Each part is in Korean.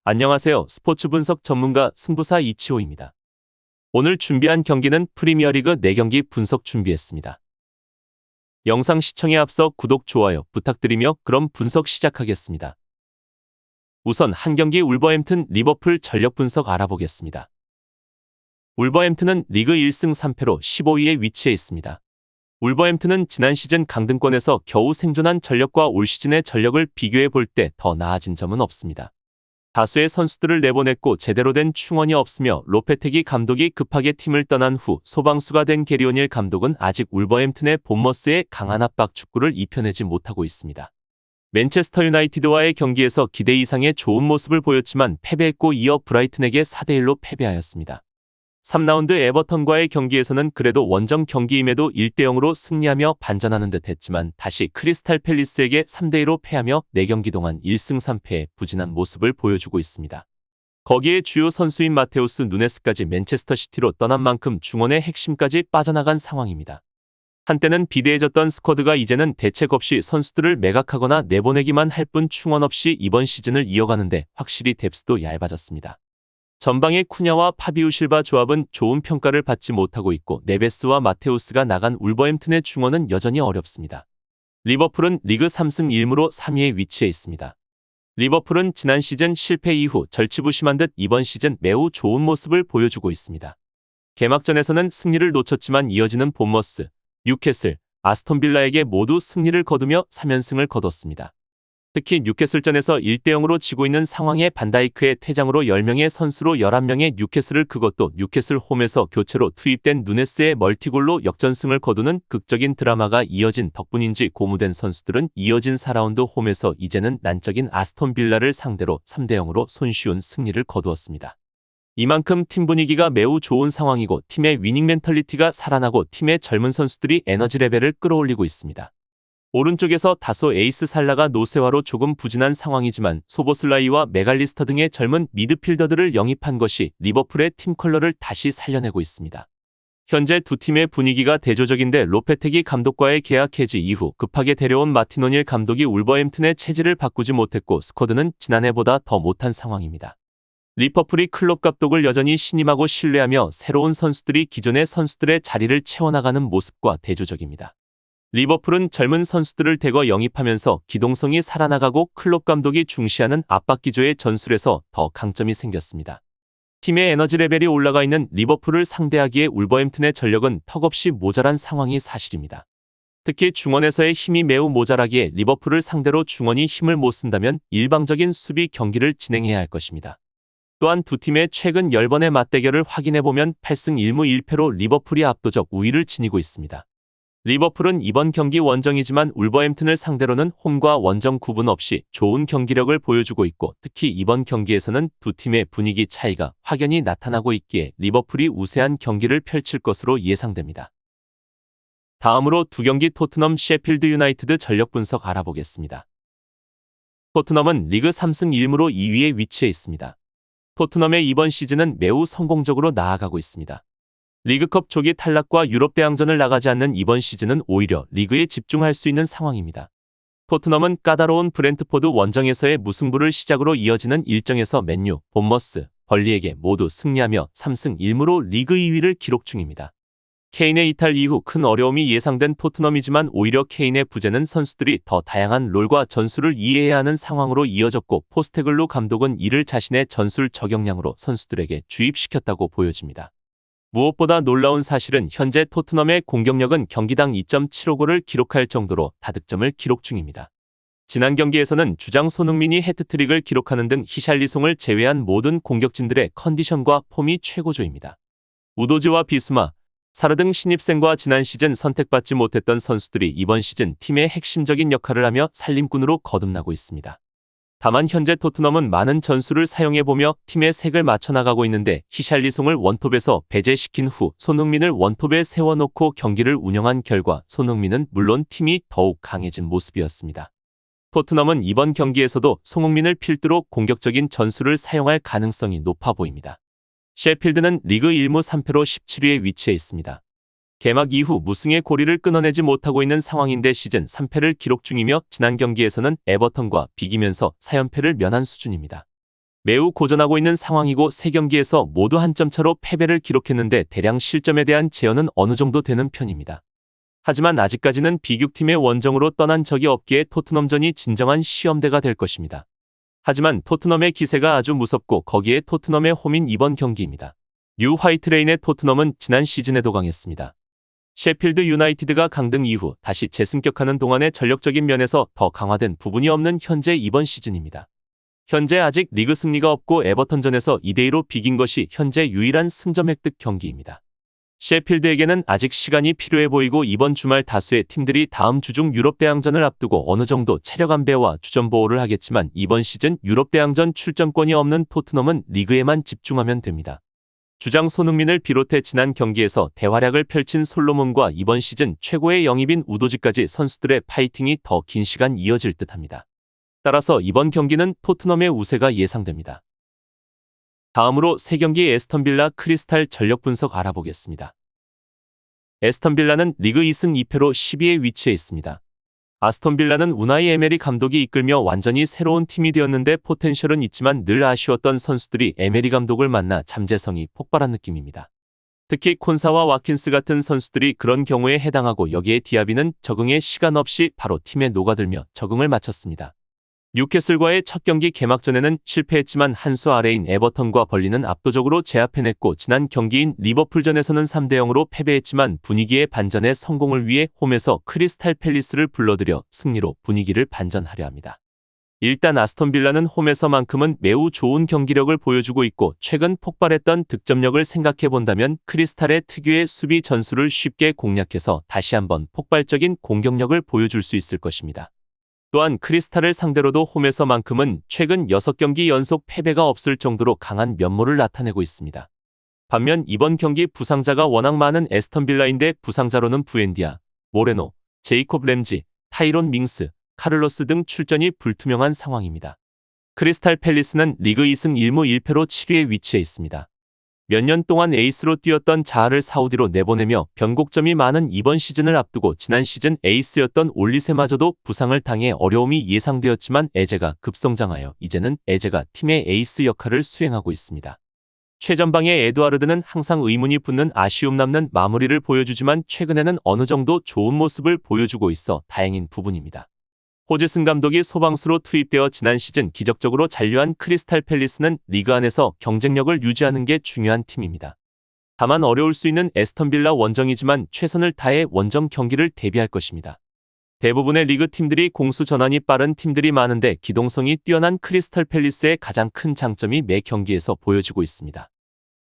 안녕하세요. 스포츠 분석 전문가 승부사 이치호입니다. 오늘 준비한 경기는 프리미어리그 4경기 분석 준비했습니다. 영상 시청에 앞서 구독, 좋아요 부탁드리며 그럼 분석 시작하겠습니다. 우선 한 경기 울버햄튼 리버풀 전력 분석 알아보겠습니다. 울버햄튼은 리그 1승 3패로 15위에 위치해 있습니다. 울버햄튼은 지난 시즌 강등권에서 겨우 생존한 전력과 올 시즌의 전력을 비교해 볼 때 더 나아진 점은 없습니다. 다수의 선수들을 내보냈고 제대로 된 충원이 없으며 로페테기 감독이 급하게 팀을 떠난 후 소방수가 된 게리 오닐 감독은 아직 울버햄튼의 본머스에 강한 압박 축구를 입혀내지 못하고 있습니다. 맨체스터 유나이티드와의 경기에서 기대 이상의 좋은 모습을 보였지만 패배했고 이어 브라이튼에게 4대1로 패배하였습니다. 3라운드 에버턴과의 경기에서는 그래도 원정 경기임에도 1대0으로 승리하며 반전하는 듯 했지만 다시 크리스탈 팰리스에게 3대2로 패하며 4경기 동안 1승 3패의 부진한 모습을 보여주고 있습니다. 거기에 주요 선수인 마테우스 누네스까지 맨체스터 시티로 떠난 만큼 중원의 핵심까지 빠져나간 상황입니다. 한때는 비대해졌던 스쿼드가 이제는 대책 없이 선수들을 매각하거나 내보내기만 할 뿐 충원 없이 이번 시즌을 이어가는데 확실히 뎁스도 얇아졌습니다. 전방의 쿠냐와 파비우 실바 조합은 좋은 평가를 받지 못하고 있고 네베스와 마테우스가 나간 울버햄튼의 중원은 여전히 어렵습니다. 리버풀은 리그 3승 1무로 3위에 위치해 있습니다. 리버풀은 지난 시즌 실패 이후 절치부심한 듯 이번 시즌 매우 좋은 모습을 보여주고 있습니다. 개막전에서는 승리를 놓쳤지만 이어지는 본머스, 뉴캐슬, 아스톤 빌라에게 모두 승리를 거두며 3연승을 거뒀습니다. 특히 뉴캐슬전에서 1대0으로 지고 있는 상황에 반다이크의 퇴장으로 10명의 선수로 11명의 뉴캐슬을 그것도 뉴캐슬 홈에서 교체로 투입된 누네스의 멀티골로 역전승을 거두는 극적인 드라마가 이어진 덕분인지 고무된 선수들은 이어진 4라운드 홈에서 이제는 난적인 아스톤 빌라를 상대로 3대0으로 손쉬운 승리를 거두었습니다. 이만큼 팀 분위기가 매우 좋은 상황이고 팀의 위닝 멘털리티가 살아나고 팀의 젊은 선수들이 에너지 레벨을 끌어올리고 있습니다. 오른쪽에서 다소 에이스 살라가 노쇠화로 조금 부진한 상황이지만 소보슬라이와 메갈리스터 등의 젊은 미드필더들을 영입한 것이 리버풀의 팀 컬러를 다시 살려내고 있습니다. 현재 두 팀의 분위기가 대조적인데 로페테기 감독과의 계약 해지 이후 급하게 데려온 마틴 오닐 감독이 울버햄튼의 체질을 바꾸지 못했고 스쿼드는 지난해보다 더 못한 상황입니다. 리버풀이 클롭 감독을 여전히 신임하고 신뢰하며 새로운 선수들이 기존의 선수들의 자리를 채워나가는 모습과 대조적입니다. 리버풀은 젊은 선수들을 대거 영입하면서 기동성이 살아나가고 클롭 감독이 중시하는 압박 기조의 전술에서 더 강점이 생겼습니다. 팀의 에너지 레벨이 올라가 있는 리버풀을 상대하기에 울버햄튼의 전력은 턱없이 모자란 상황이 사실입니다. 특히 중원에서의 힘이 매우 모자라기에 리버풀을 상대로 중원이 힘을 못 쓴다면 일방적인 수비 경기를 진행해야 할 것입니다. 또한 두 팀의 최근 10번의 맞대결을 확인해보면 8승 1무 1패로 리버풀이 압도적 우위를 지니고 있습니다. 리버풀은 이번 경기 원정이지만 울버햄튼을 상대로는 홈과 원정 구분 없이 좋은 경기력을 보여주고 있고 특히 이번 경기에서는 두 팀의 분위기 차이가 확연히 나타나고 있기에 리버풀이 우세한 경기를 펼칠 것으로 예상됩니다. 다음으로 두 경기 토트넘 셰필드 유나이티드 전력 분석 알아보겠습니다. 토트넘은 리그 3승 1무로 2위에 위치해 있습니다. 토트넘의 이번 시즌은 매우 성공적으로 나아가고 있습니다. 리그컵 조기 탈락과 유럽 대항전을 나가지 않는 이번 시즌은 오히려 리그에 집중할 수 있는 상황입니다. 토트넘은 까다로운 브렌트포드 원정에서의 무승부를 시작으로 이어지는 일정에서 맨유, 본머스, 벌리에게 모두 승리하며 3승 1무로 리그 2위를 기록 중입니다. 케인의 이탈 이후 큰 어려움이 예상된 토트넘이지만 오히려 케인의 부재는 선수들이 더 다양한 롤과 전술을 이해해야 하는 상황으로 이어졌고 포스테글루 감독은 이를 자신의 전술 적용량으로 선수들에게 주입시켰다고 보여집니다. 무엇보다 놀라운 사실은 현재 토트넘의 공격력은 경기당 2.75골을 기록할 정도로 다득점을 기록 중입니다. 지난 경기에서는 주장 손흥민이 해트트릭을 기록하는 등 히샬리송을 제외한 모든 공격진들의 컨디션과 폼이 최고조입니다. 우도즈와 비수마, 사르 등 신입생과 지난 시즌 선택받지 못했던 선수들이 이번 시즌 팀의 핵심적인 역할을 하며 살림꾼으로 거듭나고 있습니다. 다만 현재 토트넘은 많은 전술을 사용해보며 팀의 색을 맞춰나가고 있는데 히샬리송을 원톱에서 배제시킨 후 손흥민을 원톱에 세워놓고 경기를 운영한 결과 손흥민은 물론 팀이 더욱 강해진 모습이었습니다. 토트넘은 이번 경기에서도 손흥민을 필두로 공격적인 전술을 사용할 가능성이 높아 보입니다. 셰필드는 리그 1무 3패로 17위에 위치해 있습니다. 개막 이후 무승의 고리를 끊어내지 못하고 있는 상황인데 시즌 3패를 기록 중이며 지난 경기에서는 에버턴과 비기면서 4연패를 면한 수준입니다. 매우 고전하고 있는 상황이고 3경기에서 모두 한 점 차로 패배를 기록했는데 대량 실점에 대한 제어는 어느 정도 되는 편입니다. 하지만 아직까지는 비극팀의 원정으로 떠난 적이 없기에 토트넘전이 진정한 시험대가 될 것입니다. 하지만 토트넘의 기세가 아주 무섭고 거기에 토트넘의 홈인 이번 경기입니다. 뉴 화이트레인의 토트넘은 지난 시즌에도 강했습니다. 셰필드 유나이티드가 강등 이후 다시 재승격하는 동안의 전력적인 면에서 더 강화된 부분이 없는 현재 이번 시즌입니다. 현재 아직 리그 승리가 없고 에버턴전에서 2대2로 비긴 것이 현재 유일한 승점 획득 경기입니다. 셰필드에게는 아직 시간이 필요해 보이고 이번 주말 다수의 팀들이 다음 주 중 유럽 대항전을 앞두고 어느 정도 체력 안배와 주전 보호를 하겠지만 이번 시즌 유럽 대항전 출전권이 없는 토트넘은 리그에만 집중하면 됩니다. 주장 손흥민을 비롯해 지난 경기에서 대활약을 펼친 솔로몬과 이번 시즌 최고의 영입인 우도지까지 선수들의 파이팅이 더 긴 시간 이어질 듯합니다. 따라서 이번 경기는 토트넘의 우세가 예상됩니다. 다음으로 3경기 에스턴 빌라 크리스탈 전력 분석 알아보겠습니다. 에스턴 빌라는 리그 2승 2패로 10위에 위치해 있습니다. 아스톤 빌라는 우나이 에메리 감독이 이끌며 완전히 새로운 팀이 되었는데 포텐셜은 있지만 늘 아쉬웠던 선수들이 에메리 감독을 만나 잠재성이 폭발한 느낌입니다. 특히 콘사와 와킨스 같은 선수들이 그런 경우에 해당하고 여기에 디아비는 적응에 시간 없이 바로 팀에 녹아들며 적응을 마쳤습니다. 뉴캐슬과의 첫 경기 개막전에는 실패했지만 한 수 아래인 에버턴과 벌리는 압도적으로 제압해냈고 지난 경기인 리버풀전에서는 3대0으로 패배했지만 분위기의 반전에 성공을 위해 홈에서 크리스탈 팰리스를 불러들여 승리로 분위기를 반전하려 합니다. 일단 아스톤 빌라는 홈에서만큼은 매우 좋은 경기력을 보여주고 있고 최근 폭발했던 득점력을 생각해본다면 크리스탈의 특유의 수비 전술을 쉽게 공략해서 다시 한번 폭발적인 공격력을 보여줄 수 있을 것입니다. 또한 크리스탈을 상대로도 홈에서만큼은 최근 6경기 연속 패배가 없을 정도로 강한 면모를 나타내고 있습니다. 반면 이번 경기 부상자가 워낙 많은 에스턴 빌라인데 부상자로는 부엔디아, 모레노, 제이콥 램지, 타이론 밍스, 카를로스 등 출전이 불투명한 상황입니다. 크리스탈 팰리스는 리그 2승 1무 1패로 7위에 위치해 있습니다. 몇 년 동안 에이스로 뛰었던 자하를 사우디로 내보내며 변곡점이 많은 이번 시즌을 앞두고 지난 시즌 에이스였던 올리세마저도 부상을 당해 어려움이 예상되었지만 에제가 급성장하여 이제는 에제가 팀의 에이스 역할을 수행하고 있습니다. 최전방의 에드와르드는 항상 의문이 붙는 아쉬움 남는 마무리를 보여주지만 최근에는 어느 정도 좋은 모습을 보여주고 있어 다행인 부분입니다. 호즈슨 감독이 소방수로 투입되어 지난 시즌 기적적으로 잔류한 크리스탈 팰리스는 리그 안에서 경쟁력을 유지하는 게 중요한 팀입니다. 다만 어려울 수 있는 에스턴 빌라 원정이지만 최선을 다해 원정 경기를 대비할 것입니다. 대부분의 리그 팀들이 공수 전환이 빠른 팀들이 많은데 기동성이 뛰어난 크리스탈 팰리스의 가장 큰 장점이 매 경기에서 보여지고 있습니다.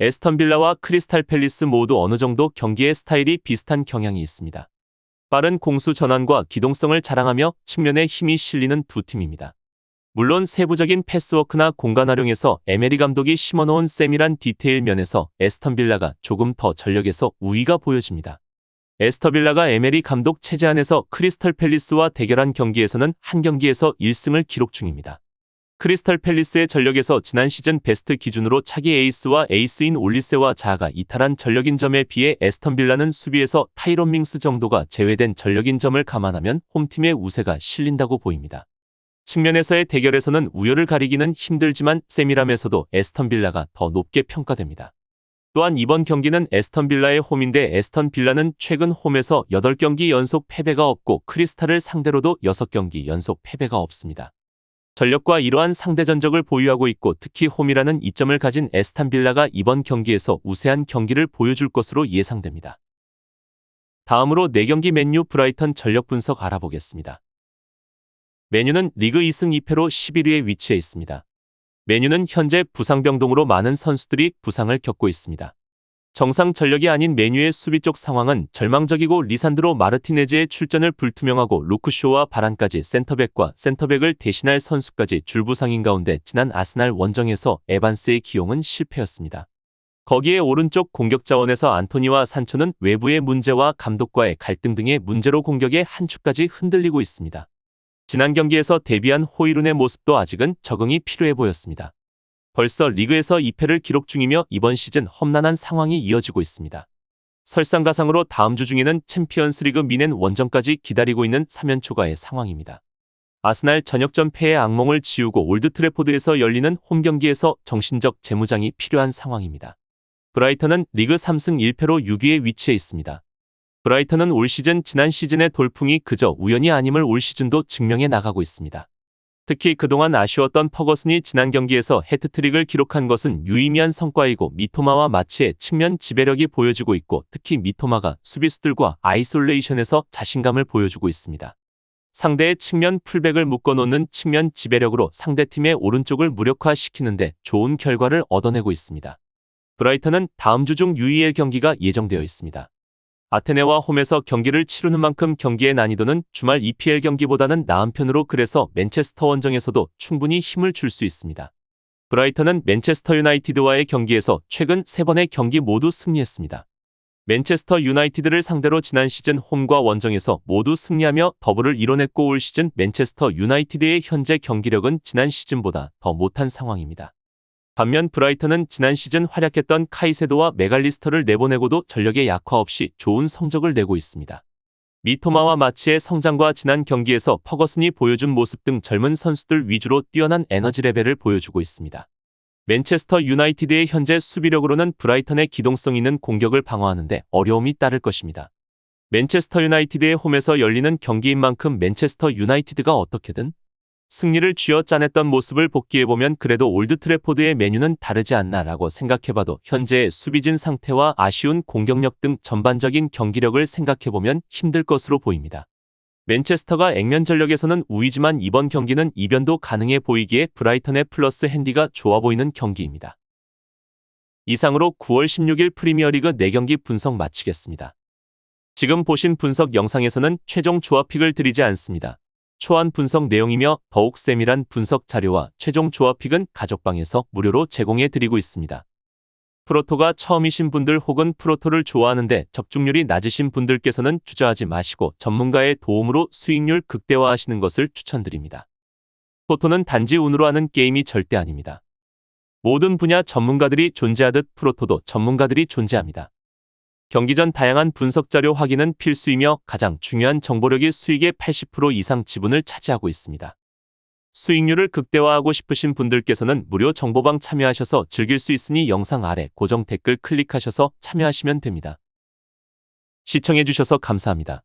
에스턴 빌라와 크리스탈 팰리스 모두 어느 정도 경기의 스타일이 비슷한 경향이 있습니다. 빠른 공수 전환과 기동성을 자랑하며 측면에 힘이 실리는 두 팀입니다. 물론 세부적인 패스워크나 공간 활용에서 에메리 감독이 심어놓은 세밀한 디테일 면에서 에스턴 빌라가 조금 더 전력에서 우위가 보여집니다. 에스턴 빌라가 에메리 감독 체제 안에서 크리스탈 팰리스와 대결한 경기에서는 한 경기에서 1승을 기록 중입니다. 크리스탈 팰리스의 전력에서 지난 시즌 베스트 기준으로 차기 에이스와 에이스인 올리세와 자아가 이탈한 전력인 점에 비해 에스턴 빌라는 수비에서 타이론 밍스 정도가 제외된 전력인 점을 감안하면 홈팀의 우세가 실린다고 보입니다. 측면에서의 대결에서는 우열을 가리기는 힘들지만 세밀함에서도 에스턴 빌라가 더 높게 평가됩니다. 또한 이번 경기는 에스턴 빌라의 홈인데 에스턴 빌라는 최근 홈에서 8경기 연속 패배가 없고 크리스탈을 상대로도 6경기 연속 패배가 없습니다. 전력과 이러한 상대 전적을 보유하고 있고 특히 홈이라는 이점을 가진 에스턴 빌라가 이번 경기에서 우세한 경기를 보여줄 것으로 예상됩니다. 다음으로 4경기 맨유 브라이턴 전력 분석 알아보겠습니다. 맨유는 리그 2승 2패로 11위에 위치해 있습니다. 맨유는 현재 부상병동으로 많은 선수들이 부상을 겪고 있습니다. 정상 전력이 아닌 맨유의 수비 쪽 상황은 절망적이고 리산드로 마르티네즈의 출전을 불투명하고 루크쇼와 바란까지 센터백과 센터백을 대신할 선수까지 줄부상인 가운데 지난 아스날 원정에서 에반스의 기용은 실패였습니다. 거기에 오른쪽 공격 자원에서 안토니와 산초는 외부의 문제와 감독과의 갈등 등의 문제로 공격의 한 축까지 흔들리고 있습니다. 지난 경기에서 데뷔한 호이룬의 모습도 아직은 적응이 필요해 보였습니다. 벌써 리그에서 2패를 기록 중이며 이번 시즌 험난한 상황이 이어지고 있습니다. 설상가상으로 다음 주 중에는 챔피언스리그 미넨 원정까지 기다리고 있는 3연초가의 상황입니다. 아스날 전역전 패의 악몽을 지우고 올드트래포드에서 열리는 홈 경기에서 정신적 재무장이 필요한 상황입니다. 브라이턴은 리그 3승 1패로 6위에 위치해 있습니다. 브라이턴은 올 시즌 지난 시즌의 돌풍이 그저 우연이 아님을 올 시즌도 증명해 나가고 있습니다. 특히 그동안 아쉬웠던 퍼거슨이 지난 경기에서 해트트릭을 기록한 것은 유의미한 성과이고 미토마와 마치의 측면 지배력이 보여지고 있고 특히 미토마가 수비수들과 아이솔레이션에서 자신감을 보여주고 있습니다. 상대의 측면 풀백을 묶어놓는 측면 지배력으로 상대팀의 오른쪽을 무력화시키는데 좋은 결과를 얻어내고 있습니다. 브라이턴은 다음 주 중 UEL 경기가 예정되어 있습니다. 아테네와 홈에서 경기를 치르는 만큼 경기의 난이도는 주말 EPL 경기보다는 나은 편으로 그래서 맨체스터 원정에서도 충분히 힘을 줄 수 있습니다. 브라이턴은 맨체스터 유나이티드와의 경기에서 최근 3번의 경기 모두 승리했습니다. 맨체스터 유나이티드를 상대로 지난 시즌 홈과 원정에서 모두 승리하며 더블을 이뤄냈고 올 시즌 맨체스터 유나이티드의 현재 경기력은 지난 시즌보다 더 못한 상황입니다. 반면 브라이턴은 지난 시즌 활약했던 카이세도와 메갈리스터를 내보내고도 전력의 약화 없이 좋은 성적을 내고 있습니다. 미토마와 마치의 성장과 지난 경기에서 퍼거슨이 보여준 모습 등 젊은 선수들 위주로 뛰어난 에너지 레벨을 보여주고 있습니다. 맨체스터 유나이티드의 현재 수비력으로는 브라이턴의 기동성 있는 공격을 방어하는데 어려움이 따를 것입니다. 맨체스터 유나이티드의 홈에서 열리는 경기인 만큼 맨체스터 유나이티드가 어떻게든 승리를 쥐어짜냈던 모습을 복귀해보면 그래도 올드트래포드의 메뉴는 다르지 않나라고 생각해봐도 현재의 수비진 상태와 아쉬운 공격력 등 전반적인 경기력을 생각해보면 힘들 것으로 보입니다. 맨체스터가 액면 전력에서는 우위지만 이번 경기는 이변도 가능해 보이기에 브라이턴의 플러스 핸디가 좋아 보이는 경기입니다. 이상으로 9월 16일 프리미어리그 4경기 분석 마치겠습니다. 지금 보신 분석 영상에서는 최종 조합픽을 드리지 않습니다. 초안 분석 내용이며 더욱 세밀한 분석 자료와 최종 조합픽은 가족방에서 무료로 제공해 드리고 있습니다. 프로토가 처음이신 분들 혹은 프로토를 좋아하는데 적중률이 낮으신 분들께서는 주저하지 마시고 전문가의 도움으로 수익률 극대화하시는 것을 추천드립니다. 프로토는 단지 운으로 하는 게임이 절대 아닙니다. 모든 분야 전문가들이 존재하듯 프로토도 전문가들이 존재합니다. 경기 전 다양한 분석 자료 확인은 필수이며 가장 중요한 정보력이 수익의 80% 이상 지분을 차지하고 있습니다. 수익률을 극대화하고 싶으신 분들께서는 무료 정보방 참여하셔서 즐길 수 있으니 영상 아래 고정 댓글 클릭하셔서 참여하시면 됩니다. 시청해주셔서 감사합니다.